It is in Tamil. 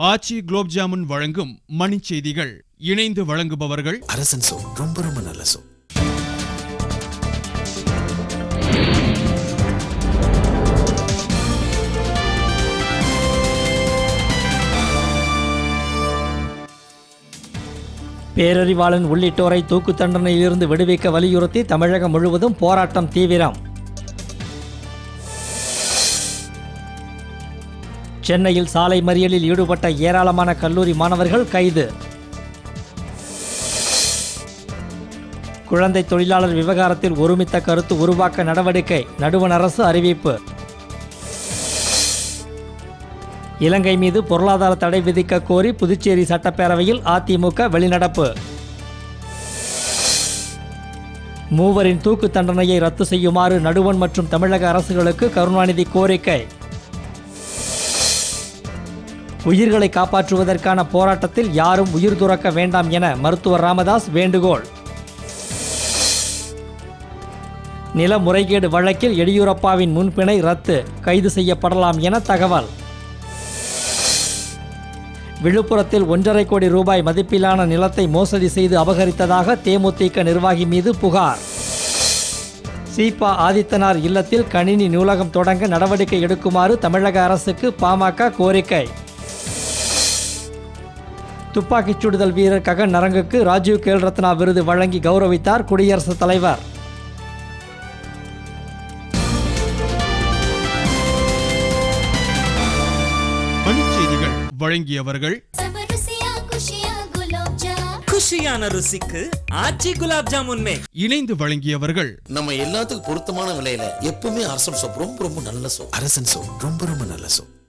ஆச்சி குலோப் ஜாமுன் வழங்கும் மணிச் செய்திகள். இணைந்து வழங்குபவர்கள் அரசன் சோ. ரொம்ப ரொம்ப நல்ல சோ. பேரறிவாளன் உள்ளிட்டோரை தூக்கு தண்டனையிலிருந்து விடுவிக்க வலியுறுத்தி தமிழகம் முழுவதும் போராட்டம் தீவிரம். சென்னையில் சாலை மறியலில் ஈடுபட்ட ஏராளமான கல்லூரி மாணவர்கள் கைது. குழந்தை தொழிலாளர் விவகாரத்தில் ஒருமித்த கருத்து உருவாக்க நடவடிக்கை, நடுவண் அரசு அறிவிப்பு. இலங்கை மீது பொருளாதார தடை விதிக்க கோரி புதுச்சேரி சட்டப்பேரவையில் அதிமுக வெளிநடப்பு. மூவரின் தூக்கு தண்டனையை ரத்து செய்யுமாறு நடுவண் மற்றும் தமிழக அரசுகளுக்கு கருணாநிதி கோரிக்கை. உயிர்களை காப்பாற்றுவதற்கான போராட்டத்தில் யாரும் உயிர் துறக்க வேண்டாம் என மருத்துவர் ராமதாஸ் வேண்டுகோள். நில முறைகேடு வழக்கில் எடியூரப்பாவின் முன்பிணை ரத்து, கைது செய்யப்படலாம் என தகவல். விழுப்புரத்தில் 1.5 கோடி ரூபாய் மதிப்பிலான நிலத்தை மோசடி செய்து அபகரித்ததாக தேமுதிக நிர்வாகி மீது புகார். சீபா ஆதித்தனார் இல்லத்தில் கணினி நூலகம் தொடங்க நடவடிக்கை எடுக்குமாறு தமிழக அரசுக்கு பாமக கோரிக்கை. துப்பாக்கிச் சுடுதல் வீரர் ககன் நரங்குக்கு ராஜீவ் கேல் ரத்னா விருது வழங்கி கௌரவித்தார் குடியரசுத் தலைவர். மணிச்செய்திகள் வழங்கியவர்கள் குஷியான ருசிக்கு ஆச்சி குலாப் ஜாமுன். இணைந்து வழங்கியவர்கள் நம்ம எல்லாத்துக்கும் பொருத்தமான விலையில எப்பவுமே அரசன் சோப். ரொம்ப ரொம்ப நல்ல சோப். அரசன் சோப் ரொம்ப ரொம்ப நல்ல சோப்.